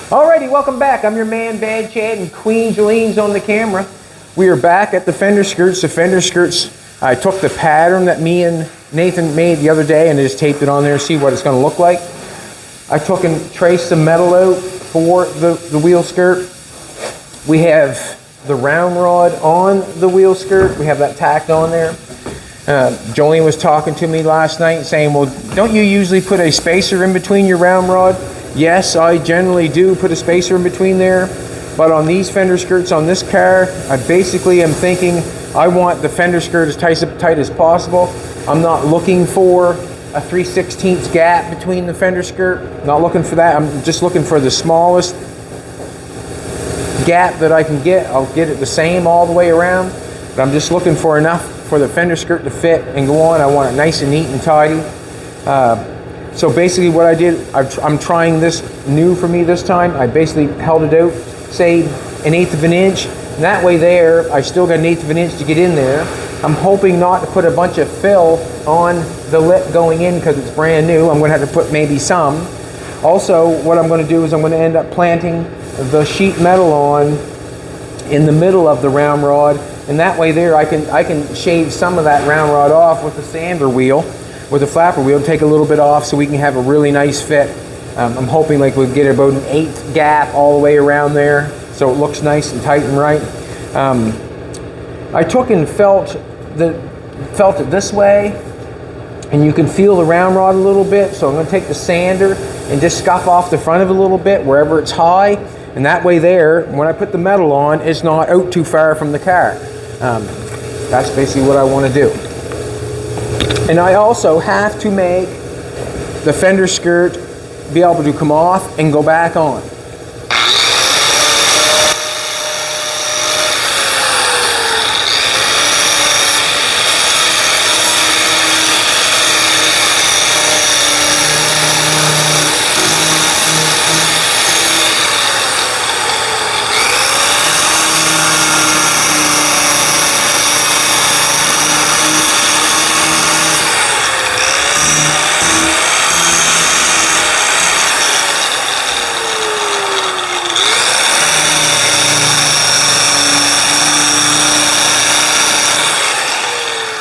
Alrighty, welcome back. I'm your man, Bad Chad, and Queen Jolene's on the camera. We are back at the fender skirts. The fender skirts, I took the pattern that me and Nathan made the other day and I just taped it on there to see what it's going to look like. I took and traced some metal out for the wheel skirt. We have the round rod on the wheel skirt. We have that tacked on there. Jolene was talking to me last night saying, well, don't you usually put a spacer in between your round rod? Yes, I generally do put a spacer in between there, but on these fender skirts on this car, I basically am thinking I want the fender skirt as tight as possible. I'm not looking for a 3/16 gap between the fender skirt. Not looking for that. I'm just looking for the smallest gap that I can get. I'll get it the same all the way around, but I'm just looking for enough for the fender skirt to fit and go on. I want it nice and neat and tidy. So basically what I did, I'm trying this new for me this time. I basically held it out, say 1/8 of an inch. And that way there, I still got 1/8 of an inch to get in there. I'm hoping not to put a bunch of fill on the lip going in because it's brand new. I'm going to have to put maybe some. Also, what I'm going to do is I'm going to end up planting the sheet metal on in the middle of the round rod. And that way there, I can shave some of that round rod off with the sander wheel. With the flapper wheel, take a little bit off so we can have a really nice fit. I'm hoping like we'll get about an 1/8 gap all the way around there so it looks nice and tight and right. I took and felt it this way, and you can feel the round rod a little bit, so I'm going to take the sander and just scuff off the front of it a little bit wherever it's high, and that way there, when I put the metal on, it's not out too far from the car. That's basically what I want to do. And I also have to make the fender skirt be able to come off and go back on.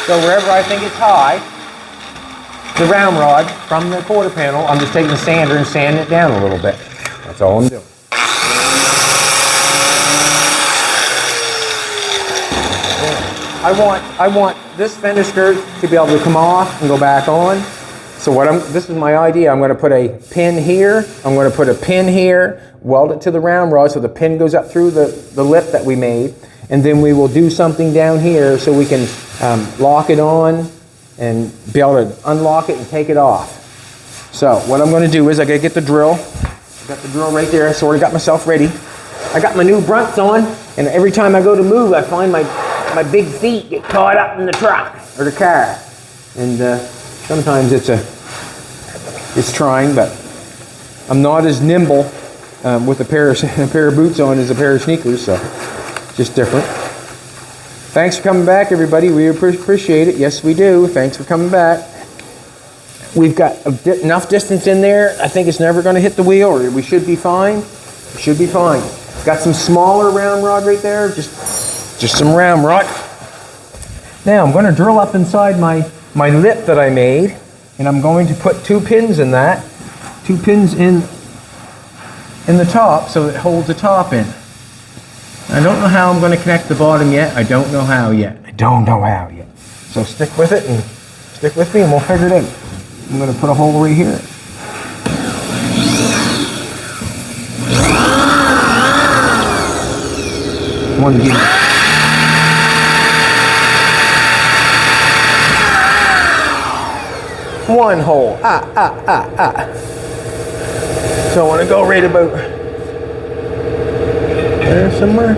So wherever I think it's high, the round rod from the quarter panel, I'm just taking the sander and sanding it down a little bit. That's all I'm doing. I want this fender skirt to be able to come off and go back on. So this is my idea. I'm going to put a pin here. I'm going to put a pin here, weld it to the round rod so the pin goes up through the lip that we made. And then we will do something down here so we can lock it on and be able to unlock it and take it off. So what I'm going to do is I got to get the drill. I got the drill right there. I sort of got myself ready. I got my new brunts on, and every time I go to move, I find my big feet get caught up in the truck or the car. And sometimes it's trying, but I'm not as nimble with a pair of boots on as a pair of sneakers, so just different. Thanks for coming back, everybody. We appreciate it. Yes, we do. Thanks for coming back. We've got enough distance in there. I think it's never going to hit the wheel, or we should be fine. We should be fine. Got some smaller round rod right there. Just some round rod. Now I'm going to drill up inside my lip that I made, and I'm going to put 2 pins in that. 2 pins in the top so it holds the top in. I don't know how I'm going to connect the bottom yet. I don't know how yet. So stick with it and stick with me and we'll figure it out. I'm going to put a hole right here. One hole. So I want to go right about there somewhere.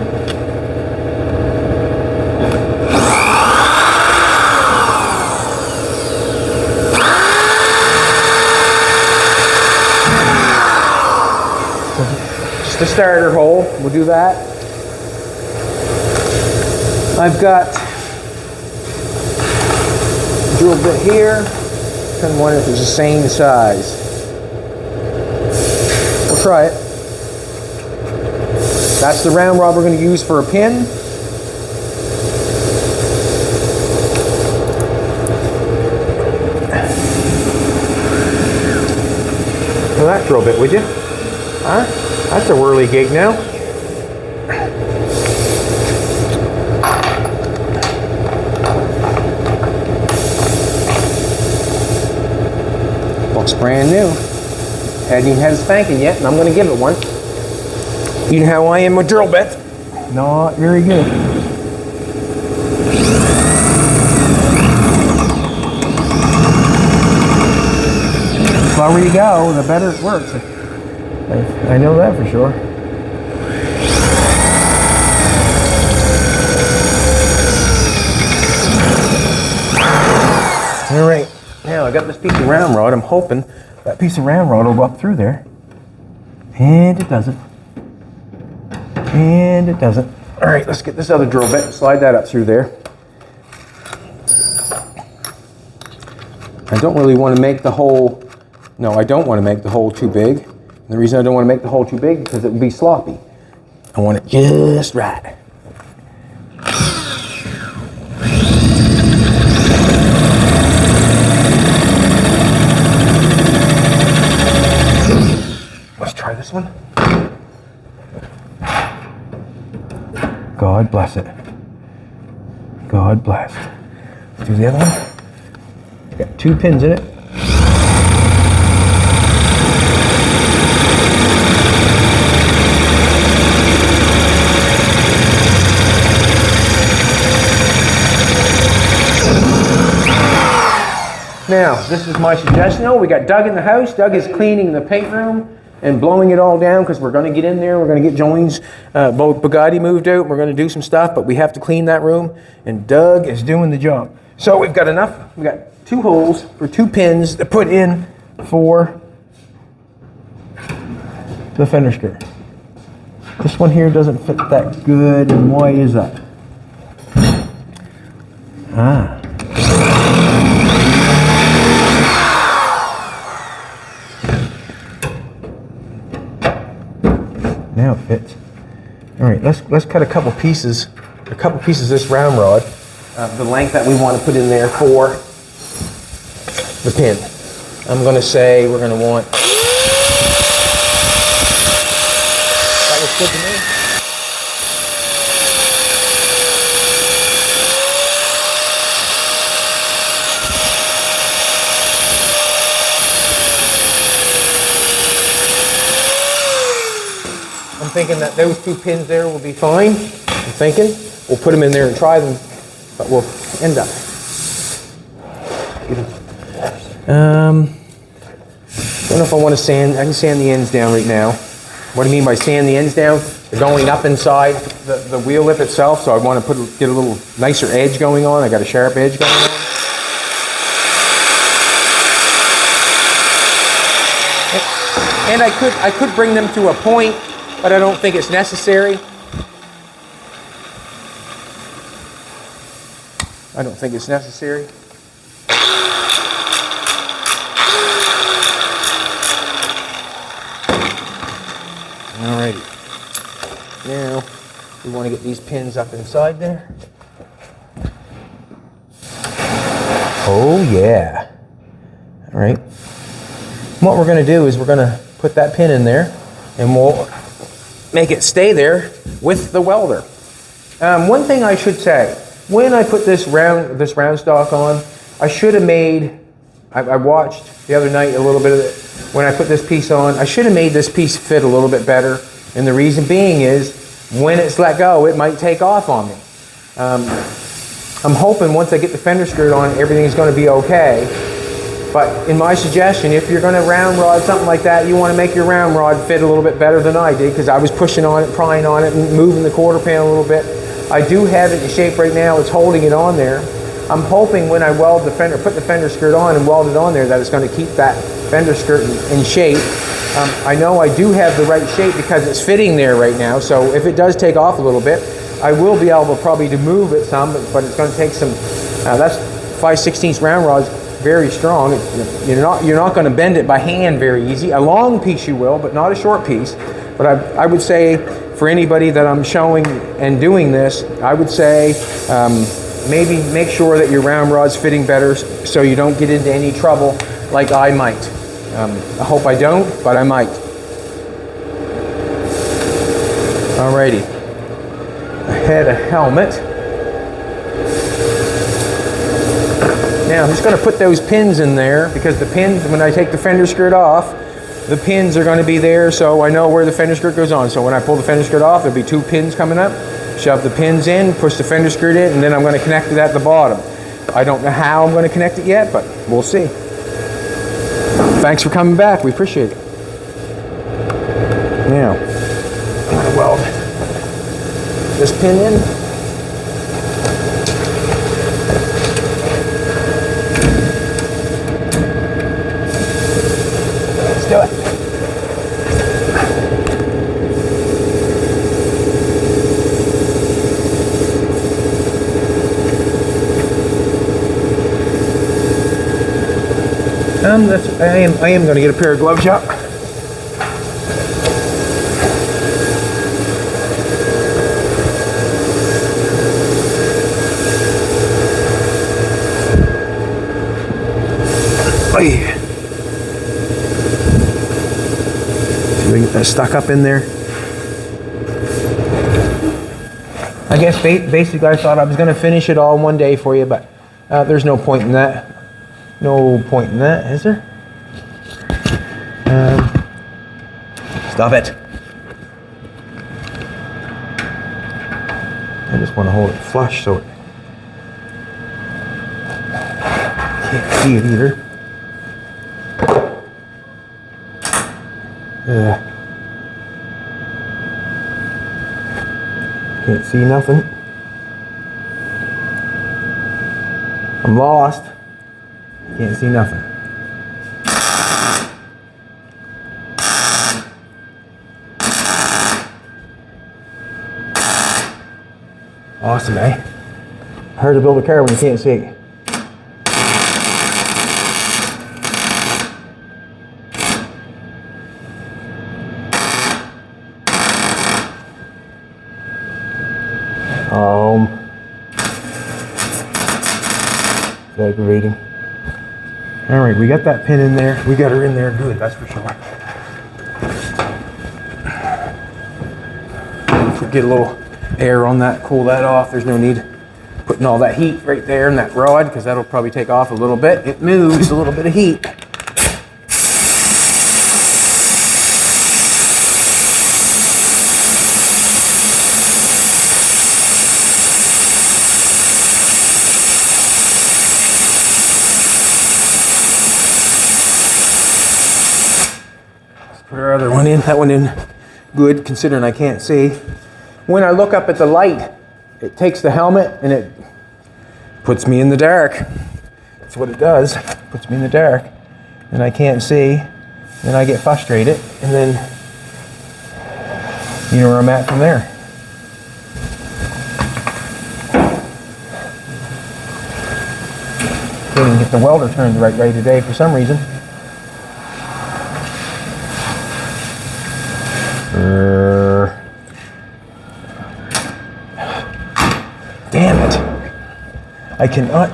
Just a starter hole. We'll do that. I've got a drill bit here. I wonder if it's the same size. We'll try it. That's the round rod we're going to use for a pin. So that drill bit, would you? Huh? That's a whirly gig now. Looks brand new. Hadn't even had a spanking yet, and I'm going to give it one. You know how I am with drill bits. Not very good. The slower you go, the better it works. I know that for sure. All right, now I got this piece of round rod. I'm hoping that piece of round rod will go up through there. And it doesn't. And it doesn't. All right, let's get this other drill bit and slide that up through there. I don't really want to make the hole, no, I don't want to make the hole too big. And the reason I don't want to make the hole too big is because it would be sloppy. I want it just right. Let's try this one. God bless it. God bless. Let's do the other one. Got 2 pins in it. Now, this is my suggestion. Oh, we got Doug in the house. Doug is cleaning the paint room and blowing it all down because we're going to get in there. We're going to get joins. Both Bugatti moved out. We're going to do some stuff, but we have to clean that room, and Doug is doing the job. So we've got enough. We've got 2 holes for 2 pins to put in for the fender skirt. This one here doesn't fit that good, and why is that? Now it fits. All right, let's cut a couple pieces of this round rod, the length that we want to put in there for the pin. I'm going to say we're going to want. That looks good to me. I'm thinking that those 2 pins there will be fine. I'm thinking we'll put them in there and try them, but we'll end up. Don't know if I want to sand. I can sand the ends down right now. What do you mean by sand the ends down? They're going up inside the wheel lip itself, so I want to get a little nicer edge going on. I got a sharp edge going on. And I could bring them to a point, but I don't think it's necessary. I don't think it's necessary. Alrighty. Now we want to get these pins up inside there. Oh yeah. All right. What we're going to do is we're going to put that pin in there, and we'll make it stay there with the welder. One thing I should say, when I put this round stock on, I should have made. I watched the other night a little bit of it. When I put this piece on, I should have made this piece fit a little bit better. And the reason being is, when it's let go, it might take off on me. I'm hoping once I get the fender skirt on, everything's going to be okay. But in my suggestion, if you're going to round rod something like that, you want to make your round rod fit a little bit better than I did, because I was pushing on it, prying on it, and moving the quarter pan a little bit. I do have it in shape right now. It's holding it on there. I'm hoping when I weld the fender, put the fender skirt on and weld it on there, that it's going to keep that fender skirt in shape. I know I do have the right shape because it's fitting there right now. So if it does take off a little bit, I will be able probably to move it some, but it's going to take some. That's 5/16 round rods, very strong. You're not going to bend it by hand very easy. A long piece you will, but not a short piece. But I would say for anybody that I'm showing and doing this, I would say maybe make sure that your round rod's fitting better so you don't get into any trouble like I might. I hope I don't, but I might. Alrighty. Head a helmet. Now I'm just going to put those pins in there because the pins, when I take the fender skirt off, the pins are going to be there so I know where the fender skirt goes on. So when I pull the fender skirt off, there'll be 2 pins coming up. Shove the pins in, push the fender skirt in, and then I'm going to connect it at the bottom. I don't know how I'm going to connect it yet, but we'll see. Thanks for coming back. We appreciate it. Now, I'm going to weld this pin in. Let's do it. I am going to get a pair of gloves out. Oh yeah. See if we get that stuck up in there. I guess basically I thought I was going to finish it all in one day for you, but there's no point in that. No point in that, is there? Stop it. I just want to hold it flush so it can't see it either. Can't see nothing. I'm lost. Can't see nothing. Awesome, eh? Hard to build a car when you can't see. It's aggravating. All right, we got that pin in there. We got her in there good, that's for sure. If we get a little air on that, cool that off. There's no need putting all that heat right there in that rod because that'll probably take off a little bit. It moves a little bit of heat. Put our other one in, that one in good considering I can't see. When I look up at the light, it takes the helmet and it puts me in the dark. That's what it does, puts me in the dark. And I can't see, then I get frustrated, and then you know where I'm at from there. Can't even get the welder turned the right way today for some reason. Damn it. I cannot.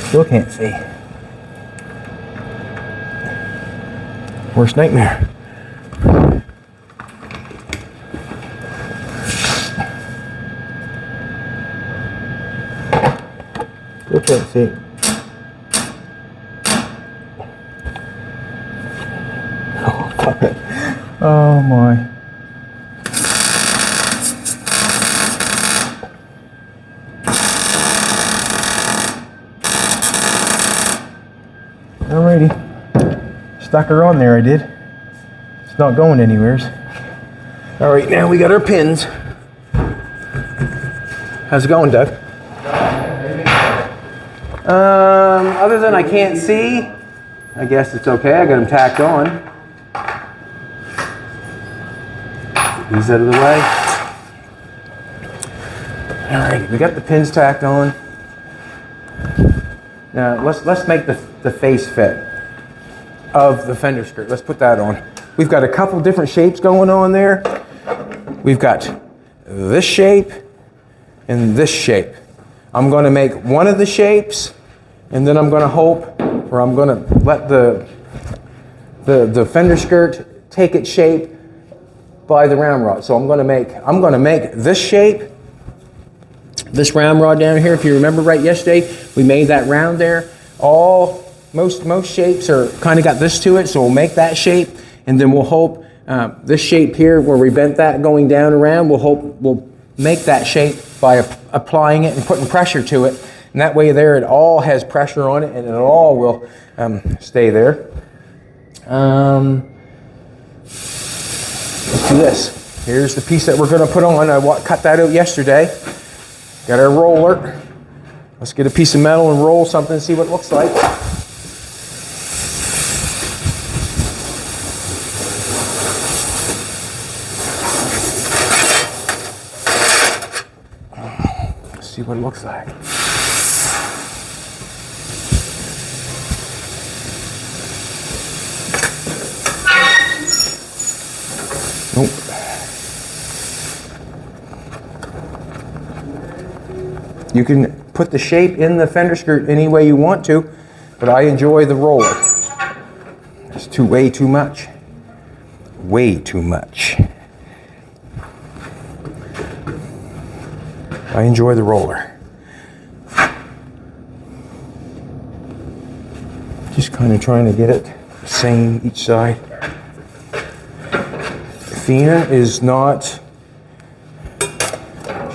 Still can't see. Worst nightmare. Still can't see. Oh, fuck it. Oh my. Alrighty, stuck her on there, I did. It's not going anywheres. Alright, now we got our pins. How's it going, Doug? Other than I can't see, I guess it's okay. I got them tacked on. These out of the way. All right, we got the pins tacked on. Now let's make the face fit of the fender skirt. Let's put that on. We've got a couple different shapes going on there. We've got this shape and this shape. I'm going to make one of the shapes, and then I'm going to hope, or I'm going to let the fender skirt take its shape by the ramrod. So I'm going to make this shape, this ramrod down here. If you remember right, yesterday we made that round there. Most shapes are kind of got this to it, so we'll make that shape, and then we'll hope this shape here where we bent that going down around, we'll make that shape by applying it and putting pressure to it, and that way there it all has pressure on it and it all will stay there. Let's do this. Here's the piece that we're going to put on. I cut that out yesterday. Got our roller. Let's get a piece of metal and roll something and see what it looks like. See what it looks like. Nope. You can put the shape in the fender skirt any way you want to, but I enjoy the roller. It's way too much. Way too much. I enjoy the roller. Just kind of trying to get it the same each side. Fina is not,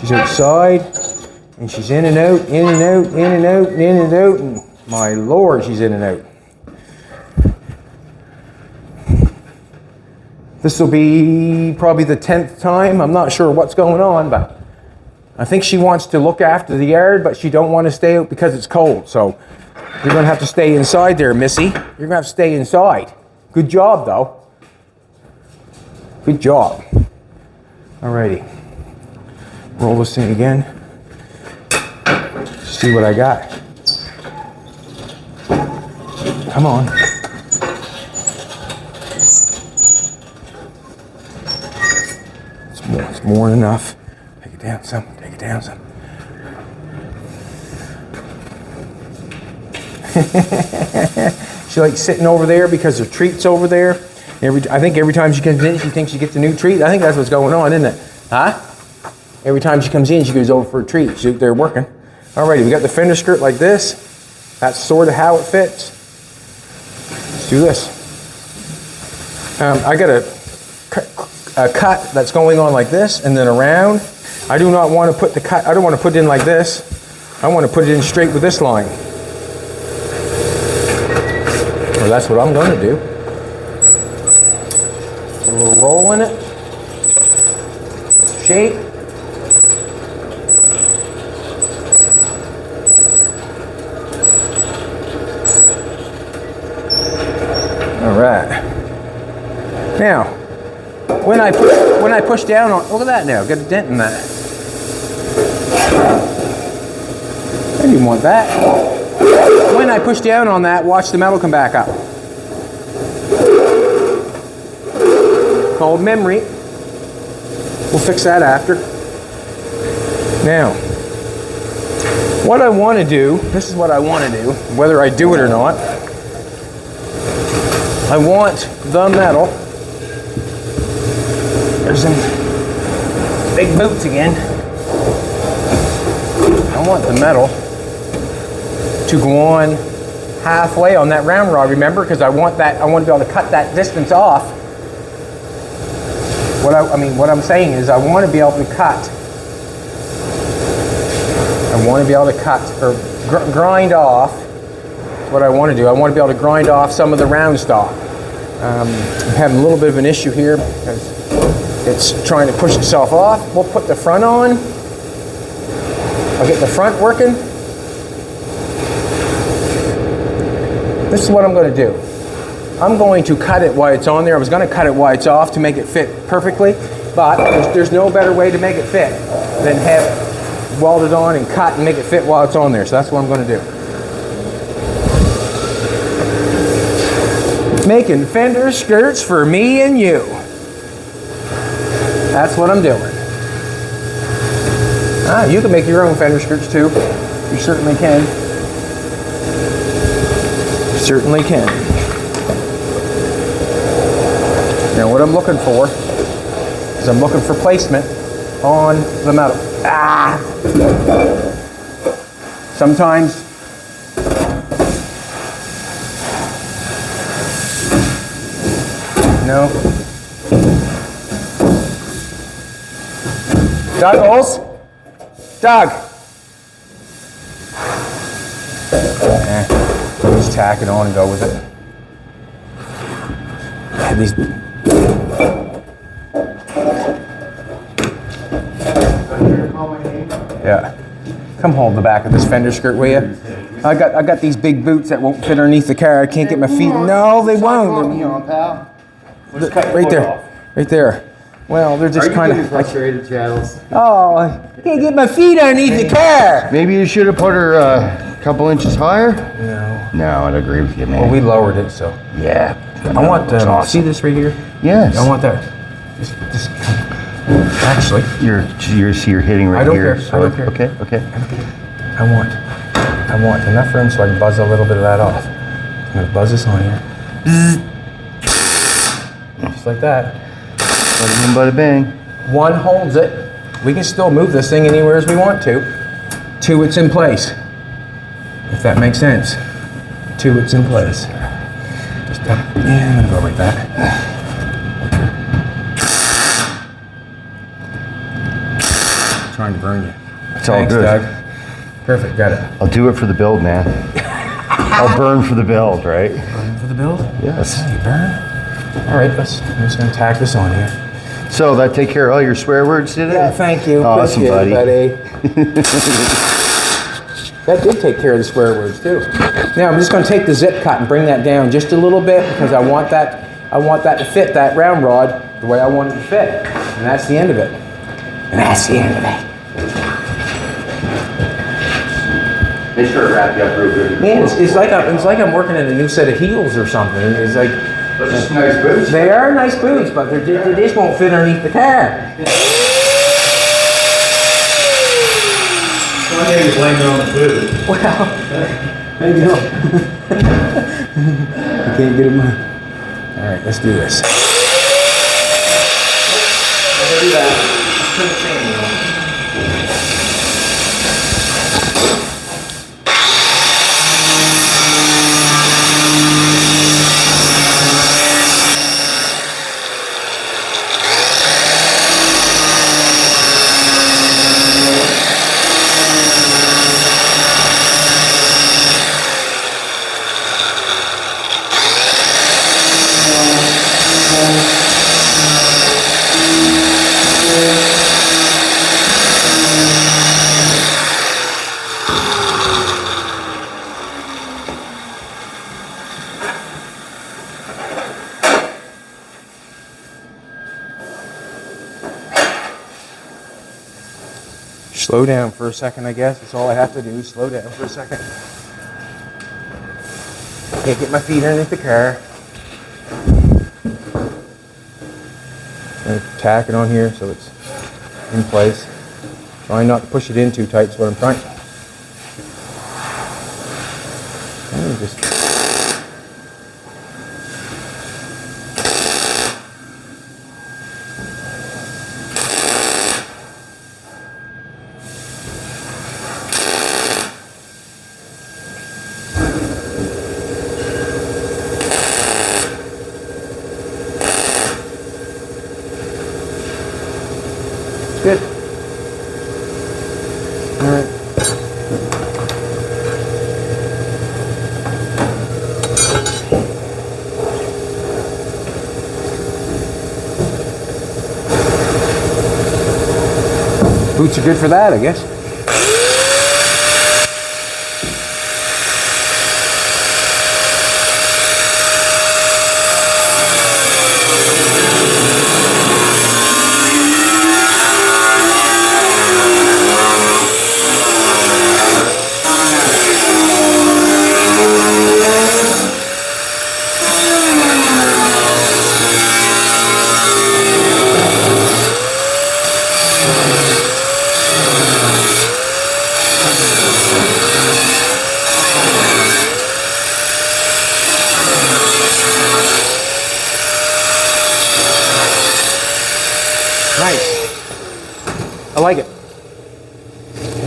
she's outside and she's in and out, in and out, in and out, in and out, and my Lord, she's in and out. This will be probably the 10th time. I'm not sure what's going on, but I think she wants to look after the yard, but she don't want to stay out because it's cold. So you're going to have to stay inside there, Missy. You're going to have to stay inside. Good job, though. Good job. Alrighty. Roll this thing again. See what I got. Come on. It's more than enough. Take it down some. Take it down some. She likes sitting over there because her treat's over there. I think every time she comes in, she thinks she gets a new treat. I think that's what's going on, isn't it? Huh? Every time she comes in, she goes over for a treat. She's out there working. Alrighty, we got the fender skirt like this. That's sort of how it fits. Let's do this. I got a cut that's going on like this and then around. I do not want to put the cut, I don't want to put it in like this. I want to put it in straight with this line. Well, that's what I'm going to do. Put a little roll in it. Shape. All right. Now, when I push down on, look at that now, got a dent in that. I didn't want that. When I push down on that, watch the metal come back up. Called memory. We'll fix that after. Now, what I want to do, this is what I want to do, whether I do it or not. I want the metal. There's some big boots again. I want the metal to go on halfway on that ramrod, remember? Because I want to be able to cut that distance off. What I'm saying is I want to be able to cut. I want to be able to cut or grind off. That's what I want to do. I want to be able to grind off some of the round stock. I'm having a little bit of an issue here because it's trying to push itself off. We'll put the front on I'll get the front working. This is what I'm going to do. I'm going to cut it while it's on there. I was going to cut it while it's off to make it fit perfectly, but there's no better way to make it fit than have it welded on and cut and make it fit while it's on there. So that's what I'm going to do. Making Fender skirts for me and you. That's what I'm doing. You can make your own Fender skirts too. You certainly can. You certainly can. Now what I'm looking for is I'm looking for placement on the metal. Sometimes no. Douglas? Doug! Just tack it on and go with it. These. Yeah. Come hold the back of this Fender skirt, will you? I got these big boots that won't fit underneath the car. I can't get my feet. No, they won't. Right there. Right there. Well, they're just kind of frustrated, Chattels. Oh, I can't get my feet underneath the car. Maybe you should have put her a couple inches higher. No, I'd agree with you, man. Well, we lowered it, so yeah. I want awesome. See this right here? Yes. I want that. Just actually, you're hitting right here. I don't care. Okay. I want enough room so I can buzz a little bit of that off. I'm gonna buzz this on here. Just like that. Bada bing, bada bang. One holds it. We can still move this thing anywhere as we want to. Two, it's in place. If that makes sense. Two, it's in place. Just I'm gonna go like that. I'm trying to burn you. It's all good. Doug. Perfect, got it. I'll do it for the build, man. I'll burn for the build, right? Burn for the build? Yes. You burn? All right, I'm just gonna tack this on here. So that take care of all your swear words, did it? Yeah, thank you. Awesome, buddy. That did take care of the swear words too. Now I'm just going to take the zip cut and bring that down just a little bit because I want that to fit that round rod the way I want it to fit, and that's the end of it. They sure wrap you up real good. Man, it's like I'm working in a new set of heels or something. It's like those are some nice boots. They are nice boots, but they just won't fit underneath the car. One day you blame it on the food. Well, maybe not. I can't get him. All right, let's do this. I'll do that. Turn the fan on. Slow down for a second, I guess. That's all I have to do. Slow down for a second. Can't get my feet underneath the car. And tack it on here so it's in place. Trying not to push it in too tight is what I'm trying. And just good. All right. Boots are good for that, I guess.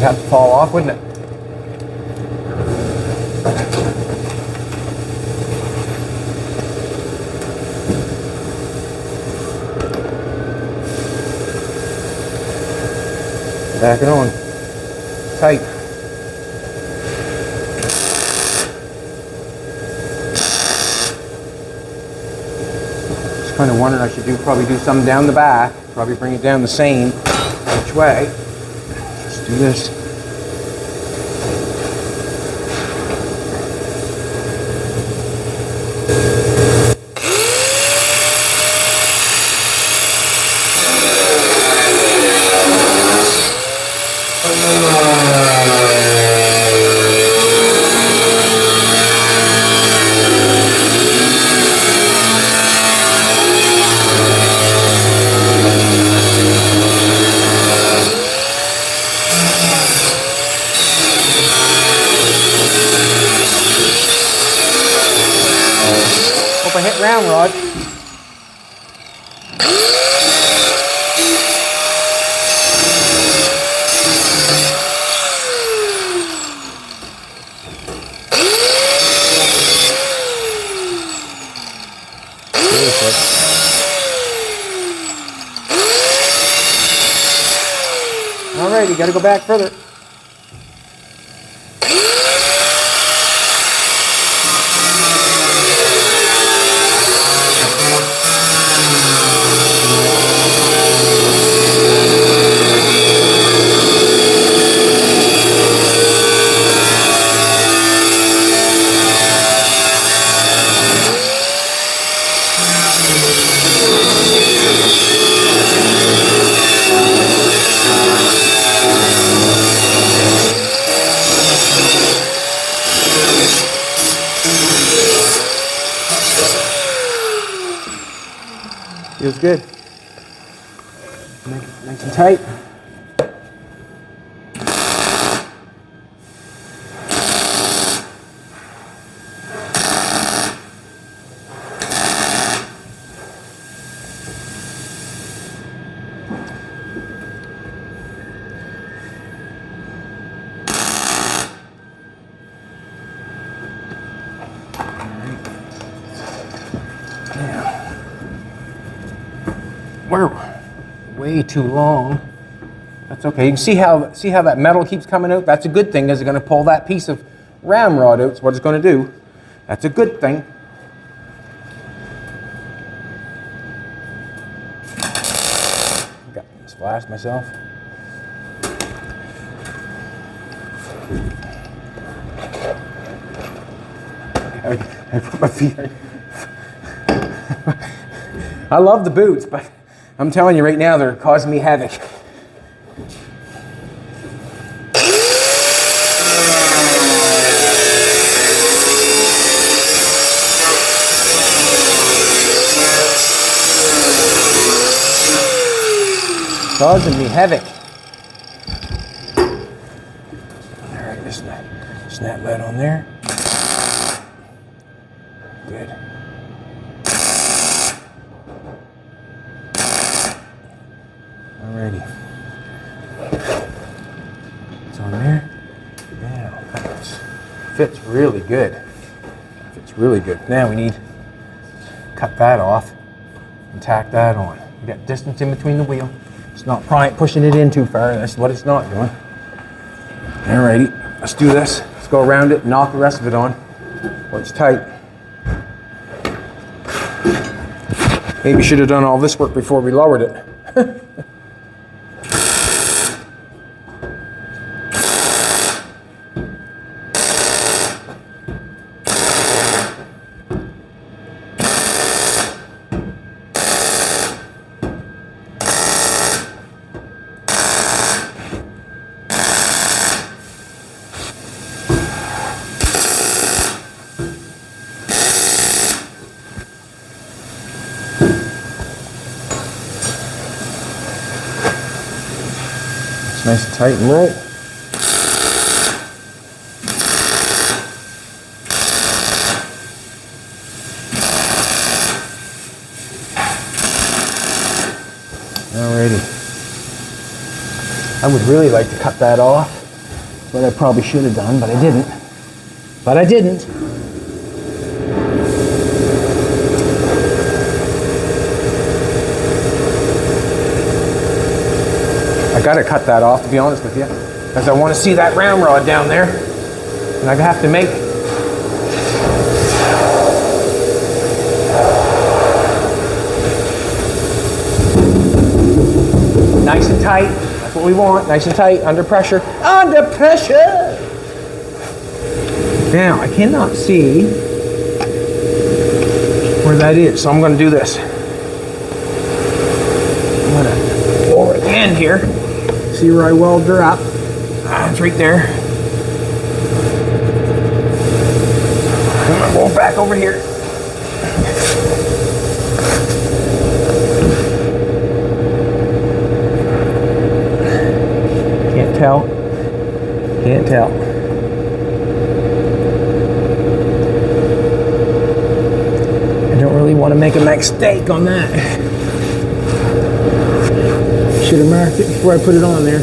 have to fall off, wouldn't it? Back it on. Tight. Just kind of wondering I should probably do some down the back. Probably bring it down the same each way. Let's do this. Hope I hit round rod. Alright, you gotta go back further. Feels good. Nice and tight. We're way too long. That's okay. You can see how that metal keeps coming out. That's a good thing, is it's going to pull that piece of ramrod out. That's what it's going to do. That's a good thing. Got splashed myself. I put my feet. I love the boots, but I'm telling you right now, they're causing me havoc. Causing me havoc. All right, just snap that on there. Good. Alrighty. It's on there. Now, that fits really good. Fits really good. Now we need to cut that off and tack that on. We got distance in between the wheel. It's not pushing it in too far. That's what it's not doing. Alrighty, let's do this. Let's go around it and knock the rest of it on. Well, it's tight. Maybe should have done all this work before we lowered it. Nice and tight and right. Alrighty. I would really like to cut that off. what I probably should have done, but I didn't. But I didn't. I gotta cut that off, to be honest with you, because I want to see that round rod down there, and I have to make nice and tight. That's what we want, nice and tight, under pressure. Under pressure! Now, I cannot see where that is, so I'm going to do this. I'm going to lower at the end here. See where I welded her up. It's right there. I'm going to roll back over here. Can't tell. Can't tell. I don't really want to make a mistake on that. Should have marked it before I put it on there.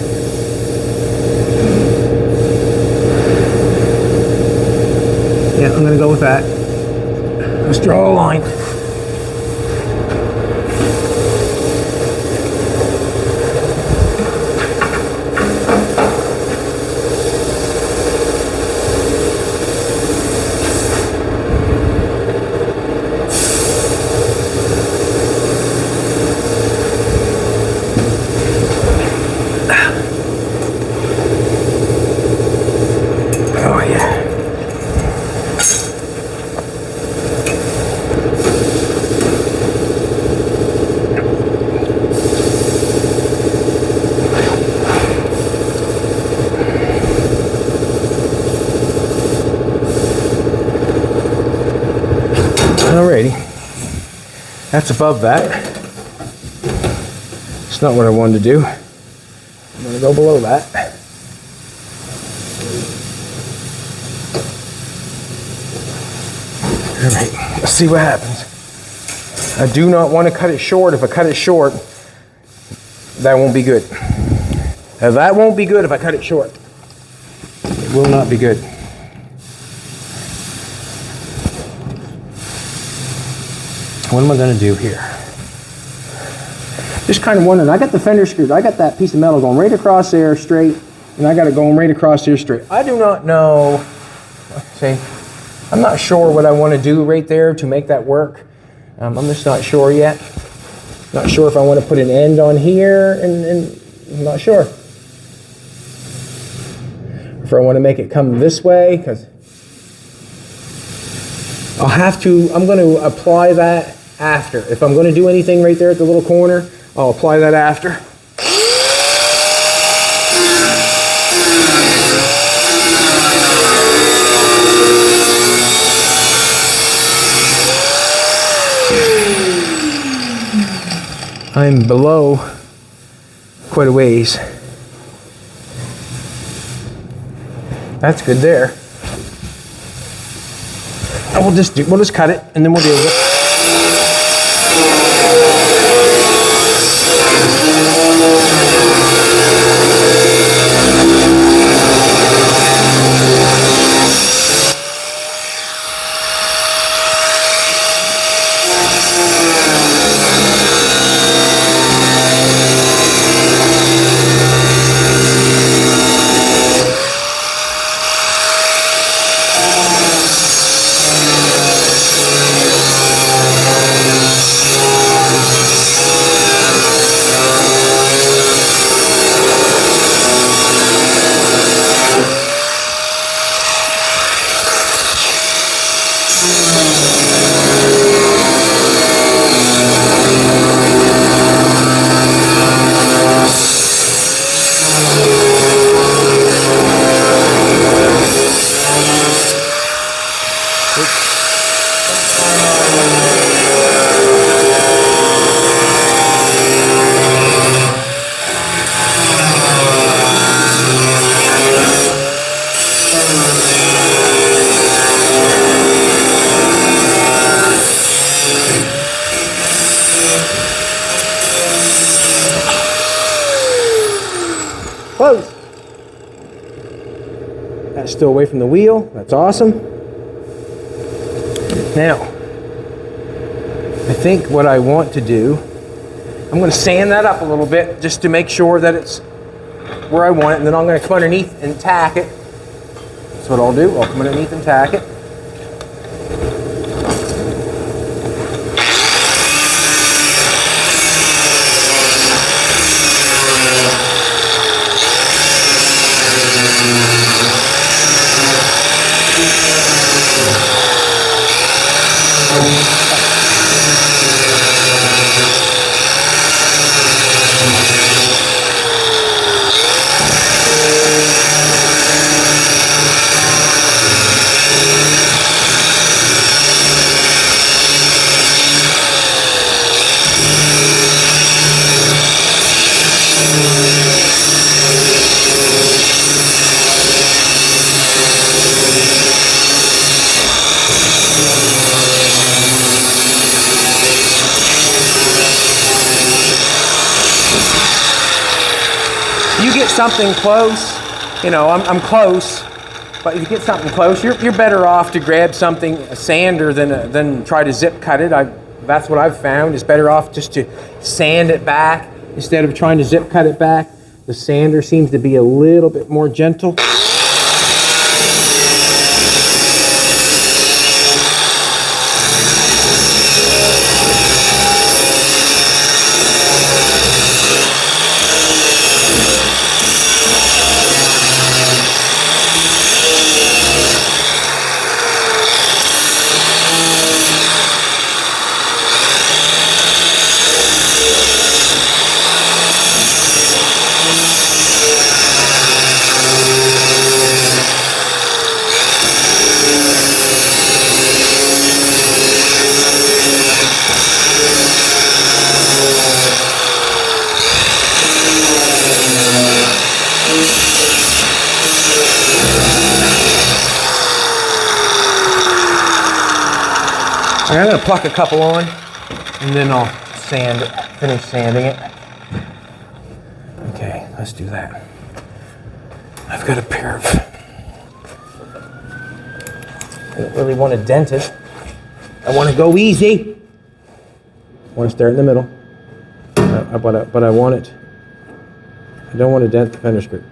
Yeah, I'm going to go with that. Let's draw a line. Alrighty, that's above that. It's not what I wanted to do. I'm going to go below that. Alright, let's see what happens. I do not want to cut it short. If I cut it short, that won't be good. Now, that won't be good if I cut it short. It will not be good. What am I going to do here? Just kind of wondering. I got the fender screws. I got that piece of metal going right across there straight, and I got it going right across here straight. I do not know. See, I'm not sure what I want to do right there to make that work. I'm just not sure yet. Not sure if I want to put an end on here, and I'm not sure. If I want to make it come this way, because I'll have to, I'm going to apply that after. If I'm going to do anything right there at the little corner, I'll apply that after. I'm below quite a ways. That's good there. And we'll just cut it and then we'll deal with it. That's still away from the wheel. That's awesome. Now, I think what I want to do, I'm going to sand that up a little bit just to make sure that it's where I want it, and then I'm going to come underneath and tack it. That's what I'll do. I'll come underneath and tack it. You get something close, you know, I'm close, but if you get something close, you're better off to grab something, a sander, than try to zip cut it. That's what I've found. It's better off just to sand it back instead of trying to zip cut it back. The sander seems to be a little bit more gentle. I'm going to pluck a couple on, and then I'll finish sanding it. Okay, let's do that. I've got a pair of, I don't really want to dent it. I want to go easy. I want to start in the middle, but I want it. I don't want to dent the fender skirt,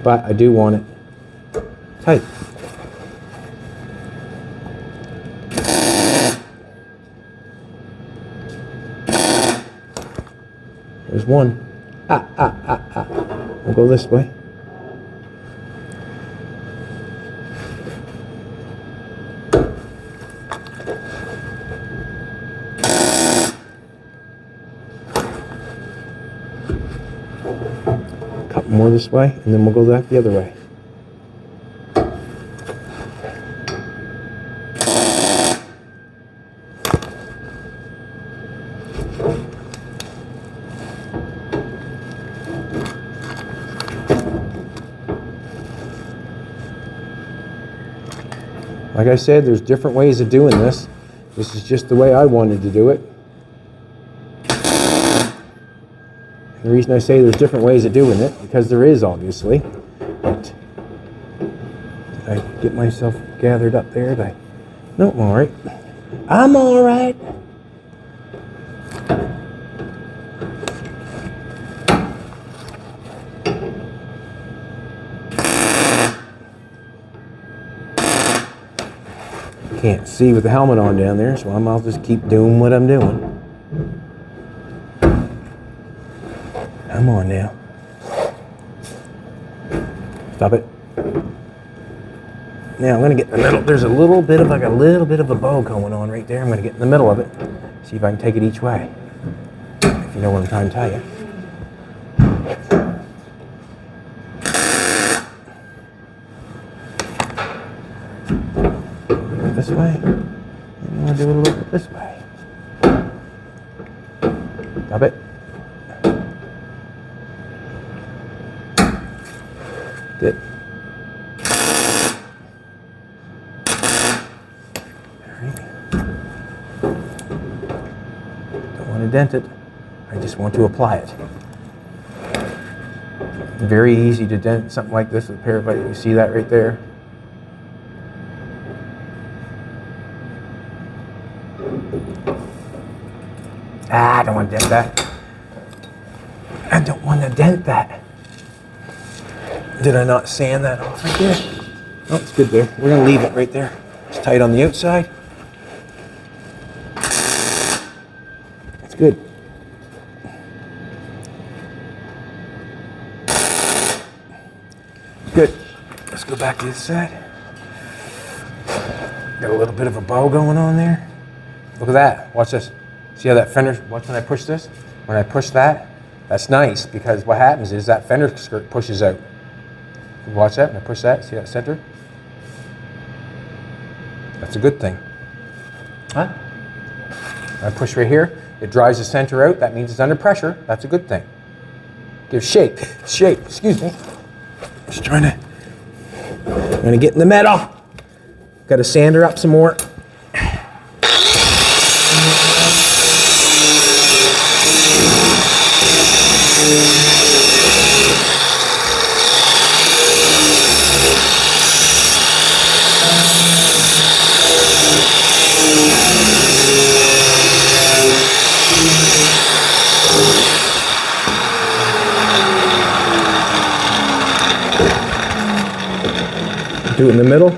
but I do want it tight. There's one. We'll go this way. A couple more this way, and then we'll go back the other way. Like I said, there's different ways of doing this. This is just the way I wanted to do it. And the reason I say there's different ways of doing it, because there is, obviously. But did I get myself gathered up there? No, I'm all right. I'm all right. Can't see with the helmet on down there, so I'll just keep doing what I'm doing. Come on now. Stop it. Now I'm going to get in the middle. There's a little bit of a bow going on right there. I'm going to get in the middle of it. See if I can take it each way. If you know what I'm trying to tell you. This way. I'm going to do it a little bit this way. Stop it. Good. Alright. Don't want to dent it. I just want to apply it. Very easy to dent something like this with a pair of vipers. You see that right there? Ah, I don't want to dent that. I don't want to dent that. Did I not sand that off right there? Oh, it's good there. We're going to leave it right there. It's tight on the outside. It's good. Good. Let's go back to this side. Got a little bit of a bow going on there. Look at that. Watch this. See how that fender, watch when I push this? When I push that, that's nice because what happens is that fender skirt pushes out. Watch that, when I push that, see that center? That's a good thing. Huh? When I push right here, it drives the center out. That means it's under pressure. That's a good thing. Give shape, excuse me. Just trying to get in the metal. Got to sand her up some more. Do it in the middle.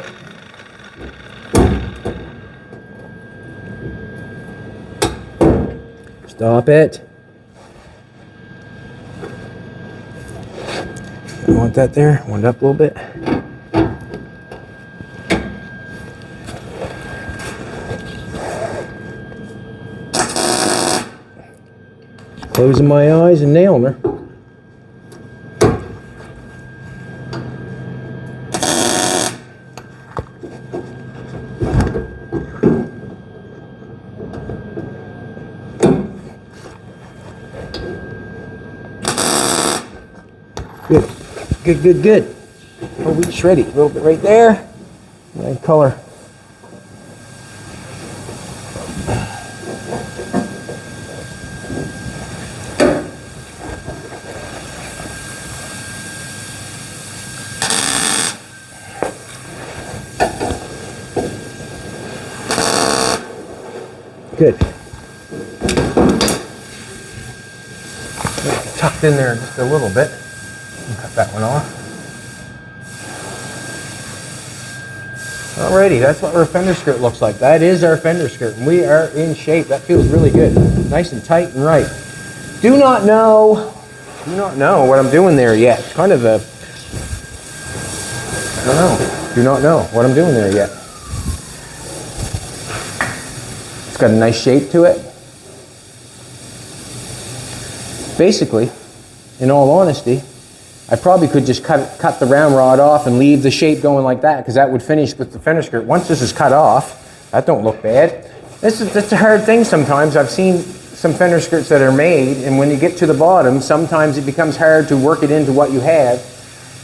Stop it. I want that there. Want it up a little bit. Closing my eyes and nailing her. Good. Oh, we shreddy. A little bit right there. And color. Good. Tucked in there just a little bit. Cut that one off. Alrighty, that's what our fender skirt looks like. That is our fender skirt, and we are in shape. That feels really good. Nice and tight and right. Do not know what I'm doing there yet. Kind of a, I don't know. Do not know what I'm doing there yet. It's got a nice shape to it. Basically, in all honesty, I probably could just cut the round rod off and leave the shape going like that, because that would finish with the fender skirt. Once this is cut off, that don't look bad. That's a hard thing sometimes. I've seen some fender skirts that are made, and when you get to the bottom, sometimes it becomes hard to work it into what you have.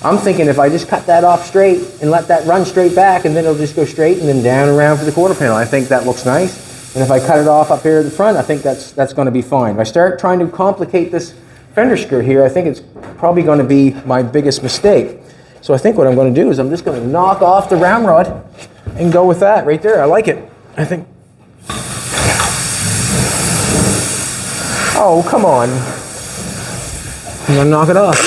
I'm thinking if I just cut that off straight and let that run straight back, and then it'll just go straight and then down and around for the quarter panel. I think that looks nice. And if I cut it off up here at the front, I think that's going to be fine. If I start trying to complicate this fender skirt here, I think it's probably going to be my biggest mistake. So I think what I'm going to do is I'm just going to knock off the round rod and go with that right there. I like it. I think. Oh, come on. I'm going to knock it off.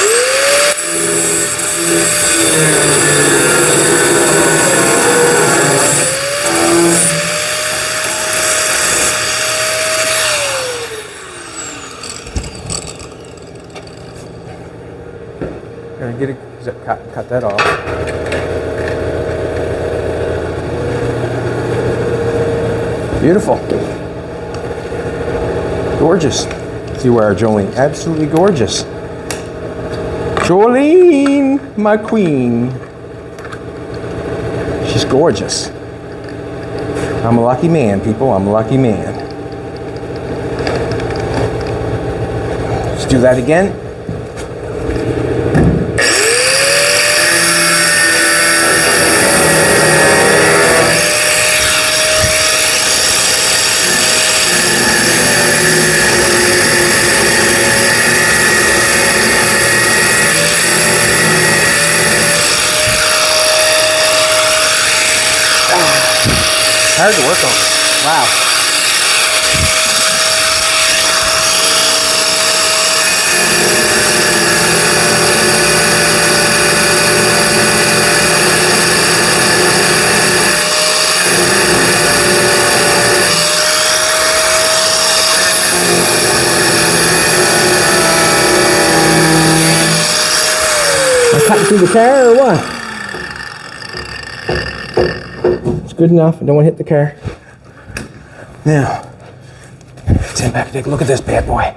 Get it, cut that off. Beautiful. Gorgeous. See where Jolene, absolutely gorgeous. Jolene, my queen. She's gorgeous. I'm a lucky man, people. I'm a lucky man. Let's do that again. hard to work on. Wow. Cutting through the car or what? It's good enough. I don't want to hit the car. Now, stand back and take a look at this bad boy.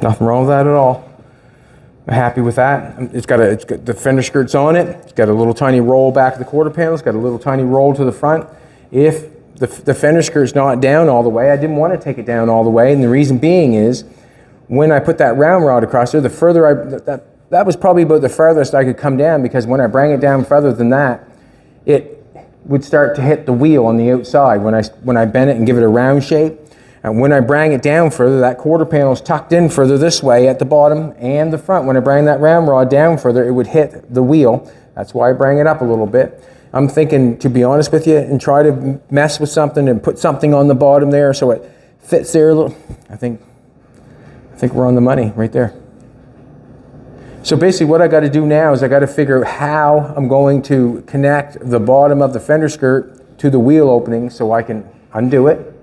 Nothing wrong with that at all. I'm happy with that. It's got the fender skirts on it. It's got a little tiny roll back of the quarter panel. It's got a little tiny roll to the front. If the fender skirt's not down all the way, I didn't want to take it down all the way, and the reason being is when I put that round rod across there, the further that was probably about the farthest I could come down, because when I bring it down further than that, it would start to hit the wheel on the outside when I bend it and give it a round shape. And when I bring it down further, that quarter panel is tucked in further this way at the bottom and the front. When I bring that round rod down further, it would hit the wheel. That's why I bring it up a little bit. I'm thinking, to be honest with you, and try to mess with something and put something on the bottom there so it fits there a little. I think we're on the money right there. So basically what I got to do now is I got to figure out how I'm going to connect the bottom of the fender skirt to the wheel opening so I can undo it,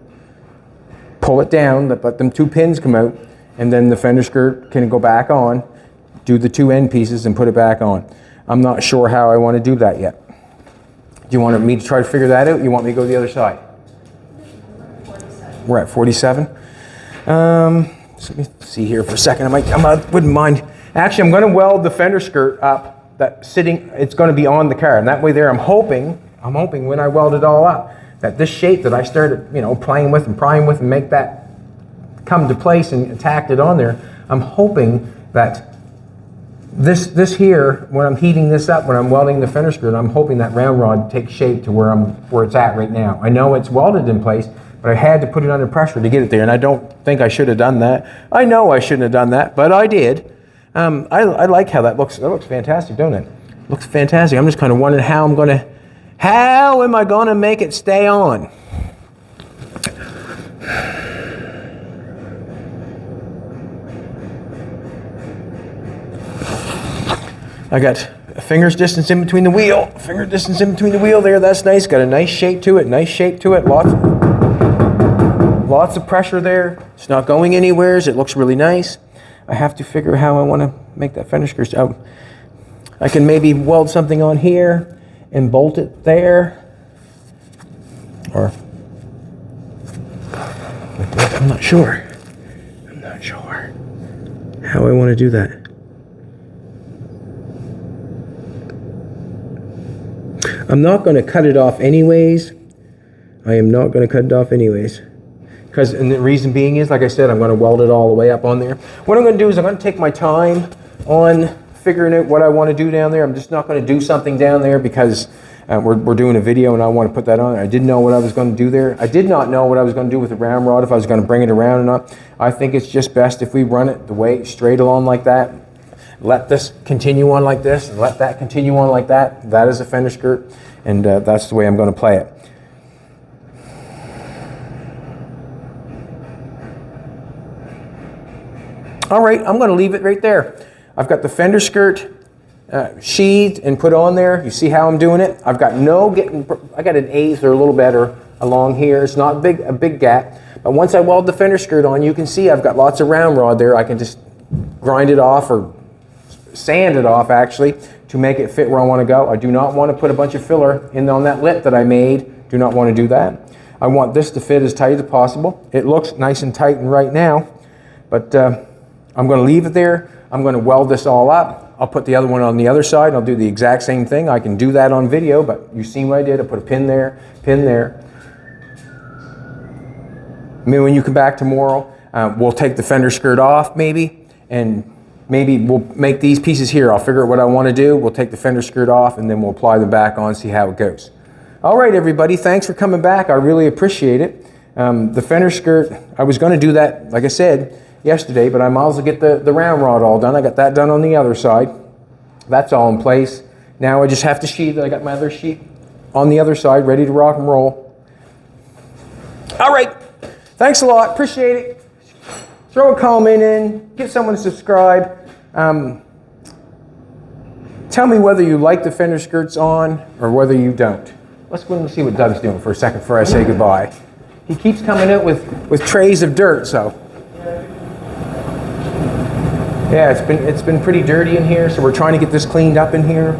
pull it down, let them two pins come out, and then the fender skirt can go back on, do the two end pieces and put it back on. I'm not sure how I want to do that yet. Do you want me to try to figure that out? You want me to go to the other side? 47. We're at 47. So let me see here for a second. I wouldn't mind. Actually, I'm going to weld the fender skirt up. It's going to be on the car, and that way there, I'm hoping when I weld it all up, that this shape that I started, playing with and prying with and make that come to place and tacked it on there, I'm hoping that this here, when I'm heating this up, when I'm welding the fender skirt, I'm hoping that round rod takes shape to where it's at right now. I know it's welded in place, but I had to put it under pressure to get it there, and I don't think I should have done that. I know I shouldn't have done that, but I did. I like how that looks. That looks fantastic, don't it? Looks fantastic. I'm just kind of wondering how am I gonna make it stay on? I got a finger's distance in between the wheel. Finger distance in between the wheel there. That's nice. Got a nice shape to it. Nice shape to it. Lots of pressure there. It's not going anywhere. It looks really nice. I have to figure out how I want to make that fender skirt. I can maybe weld something on here and bolt it there. Or I'm not sure. I'm not sure how I want to do that. I'm not going to cut it off anyways. I am not going to cut it off anyways. And the reason being is, like I said, I'm going to weld it all the way up on there. What I'm going to do is I'm going to take my time on figuring out what I want to do down there. I'm just not going to do something down there because we're doing a video and I want to put that on. I didn't know what I was going to do there. I did not know what I was going to do with the round rod, if I was going to bring it around or not. I think it's just best if we run it the way straight along like that. Let this continue on like this, and let that continue on like that. That is a fender skirt, and that's the way I'm going to play it. All right, I'm going to leave it right there. I've got the fender skirt sheathed and put on there. You see how I'm doing it? I got an eighth or a little better along here. It's not a big gap, but once I weld the fender skirt on, you can see I've got lots of round rod there. I can just grind it off or sand it off actually to make it fit where I want to go. I do not want to put a bunch of filler in on that lip that I made. Do not want to do that. I want this to fit as tight as possible. It looks nice and tight and right now, but I'm going to leave it there. I'm going to weld this all up. I'll put the other one on the other side. I'll do the exact same thing. I can do that on video, but you've seen what I did. I put a pin there, pin there. Maybe when you come back tomorrow, we'll take the fender skirt off maybe, and maybe we'll make these pieces here. I'll figure out what I want to do. We'll take the fender skirt off and then we'll apply them back on, see how it goes. All right, everybody, thanks for coming back. I really appreciate it. The fender skirt, I was going to do that, like I said, yesterday, but I might as well get the round rod all done. I got that done on the other side. That's all in place. Now I just have to sheath it. I got my other sheet on the other side, ready to rock and roll. All right, thanks a lot, appreciate it. Throw a comment in, get someone to subscribe. Tell me whether you like the fender skirts on or whether you don't. Let's go and see what Doug's doing for a second before I say goodbye. He keeps coming in with trays of dirt, so. Yeah, it's been pretty dirty in here, so we're trying to get this cleaned up in here.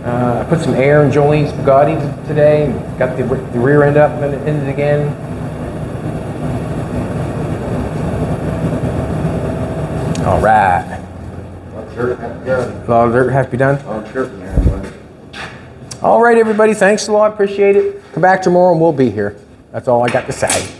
I put some air in Jolene's Bugatti today. Got the rear end up in it again. All right. A lot of dirt has to be done. All right, everybody. Thanks a lot. Appreciate it. Come back tomorrow and we'll be here. That's all I got to say.